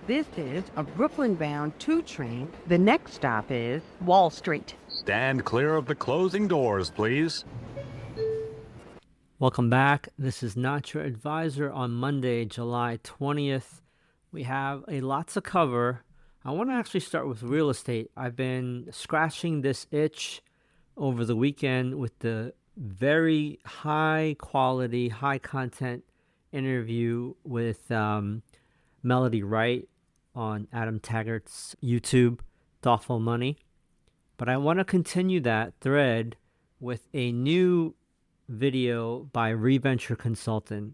This is a Brooklyn-bound 2 train. The next stop is Wall Street. Stand clear of the closing doors, please. Welcome back. This is Not Your Advisor on Monday, July 20th. We have a lot to cover. I want to actually start with real estate. I've been scratching this itch over the weekend with the very high quality, high content interview with Melody Wright on Adam Taggart's YouTube, Thoughtful Money. But I want to continue that thread with a new video by Reventure Consulting.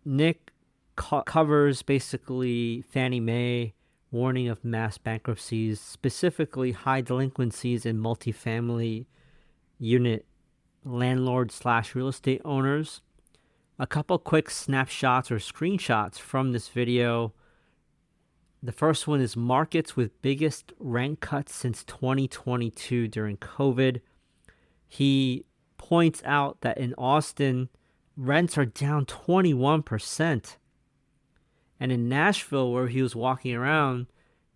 Nick covers basically Fannie Mae, warning of mass bankruptcies, specifically high delinquencies in multifamily unit landlord/real estate owners. A couple quick snapshots or screenshots from this video. The first one is markets with biggest rent cuts since 2022 during COVID. He points out that in Austin, rents are down 21%. And in Nashville, where he was walking around,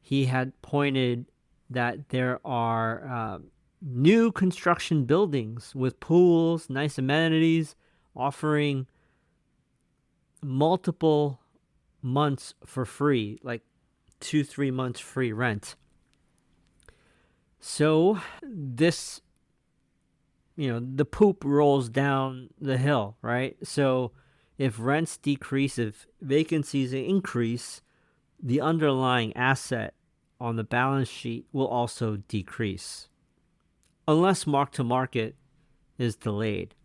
he had pointed that there are new construction buildings with pools, nice amenities, offering multiple months for free, like 2-3 months free rent. So this, the poop rolls down the hill, right? So if rents decrease, if vacancies increase, the underlying asset on the balance sheet will also decrease, unless mark-to-market is delayed.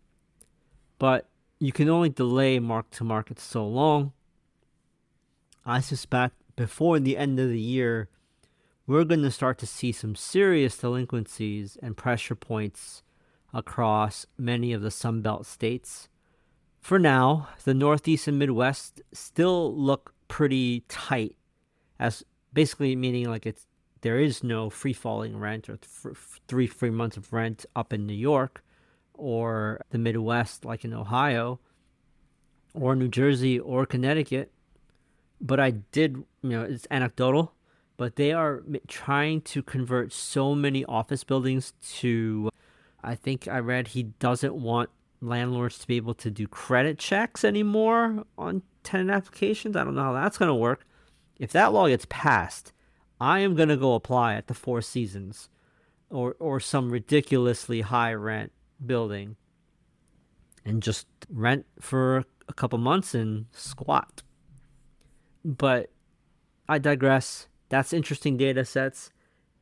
But you can only delay mark-to-market so long. I suspect before the end of the year, we're going to start to see some serious delinquencies and pressure points across many of the Sunbelt states. For now, the Northeast and Midwest still look pretty tight, as basically meaning like there is no free-falling rent or 3 free months of rent up in New York, or the Midwest like in Ohio or New Jersey or Connecticut. But I did, it's anecdotal, but they are trying to convert so many office buildings to, I think I read he doesn't want landlords to be able to do credit checks anymore on tenant applications. I don't know how that's going to work. If that law gets passed, I am going to go apply at the Four Seasons or some ridiculously high rent building and just rent for a couple months and squat. But I digress. That's interesting data sets.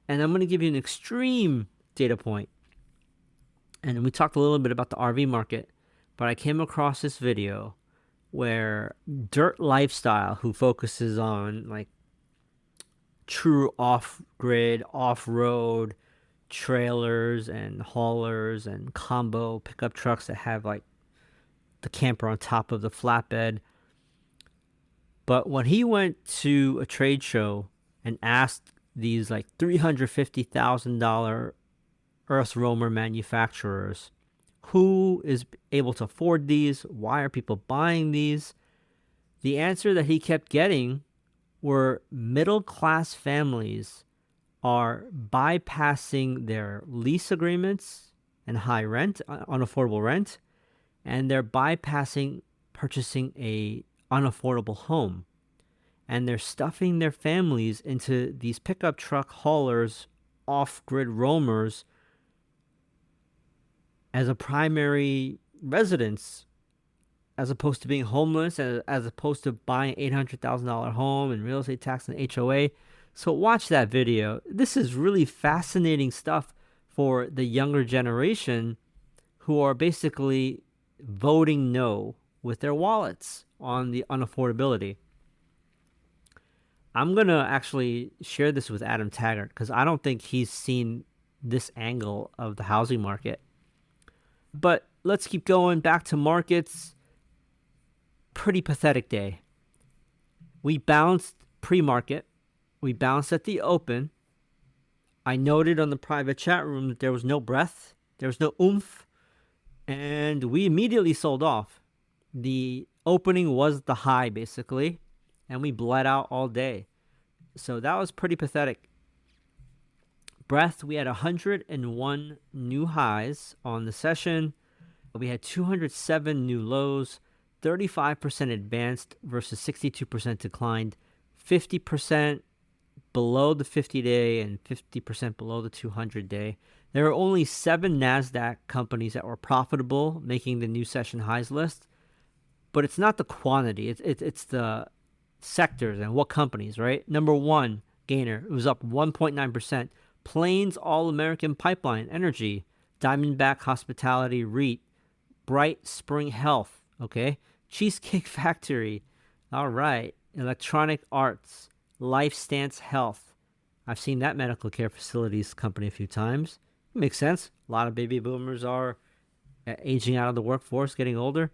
And I'm going to give you an extreme data point. And we talked a little bit about the RV market, but I came across this video where Dirt Lifestyle, who focuses on like true off-grid, off-road trailers and haulers and combo pickup trucks that have like the camper on top of the flatbed. But when he went to a trade show and asked these like $350,000 Earth Roamer manufacturers who is able to afford these, why are people buying these, the answer that he kept getting were middle-class families are bypassing their lease agreements and high rent, unaffordable rent, and they're bypassing purchasing a unaffordable home. And they're stuffing their families into these pickup truck haulers, off-grid roamers as a primary residence, as opposed to being homeless, as opposed to buying $800,000 home and real estate tax and HOA. So watch that video. This is really fascinating stuff for the younger generation who are basically voting no with their wallets on the unaffordability. I'm going to actually share this with Adam Taggart because I don't think he's seen this angle of the housing market. But let's keep going back to markets. Pretty pathetic day. We bounced pre-market. We bounced at the open. I noted on the private chat room that there was no breath. There was no oomph. And we immediately sold off. The opening was the high, basically. and we bled out all day. So that was pretty pathetic. Breadth, we had 101 new highs on the session. We had 207 new lows, 35% advanced versus 62% declined, 50% below the 50-day and 50% below the 200-day. There were only 7 NASDAQ companies that were profitable, making the new session highs list. But it's not the quantity, it's the sectors and what companies, right? Number 1 gainer, it was up 1.9%. Plains All American Pipeline Energy, Diamondback Hospitality REIT, Bright Spring Health, okay? Cheesecake Factory, all right. Electronic Arts, LifeStance Health. I've seen that medical care facilities company a few times. It makes sense. A lot of baby boomers are aging out of the workforce, getting older.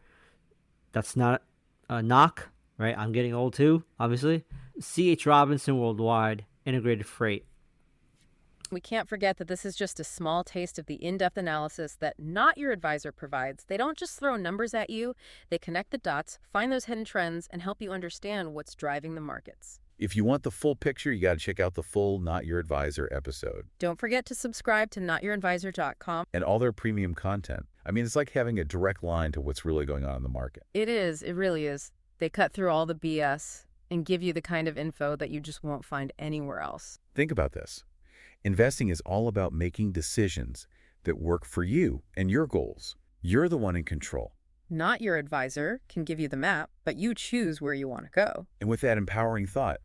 That's not a knock, right? I'm getting old too, obviously. C.H. Robinson Worldwide, Integrated Freight. We can't forget that this is just a small taste of the in-depth analysis that Not Your Advisor provides. They don't just throw numbers at you. They connect the dots, find those hidden trends, and help you understand what's driving the markets. If you want the full picture, you got to check out the full Not Your Advisor episode. Don't forget to subscribe to notyouradvisor.com. And all their premium content. I mean, it's like having a direct line to what's really going on in the market. It is. It really is. They cut through all the BS and give you the kind of info that you just won't find anywhere else. Think about this. Investing is all about making decisions that work for you and your goals. You're the one in control. Not Your Advisor can give you the map, but you choose where you want to go. And with that empowering thought,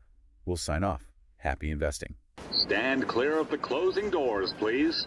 we'll sign off. Happy investing. Stand clear of the closing doors, please.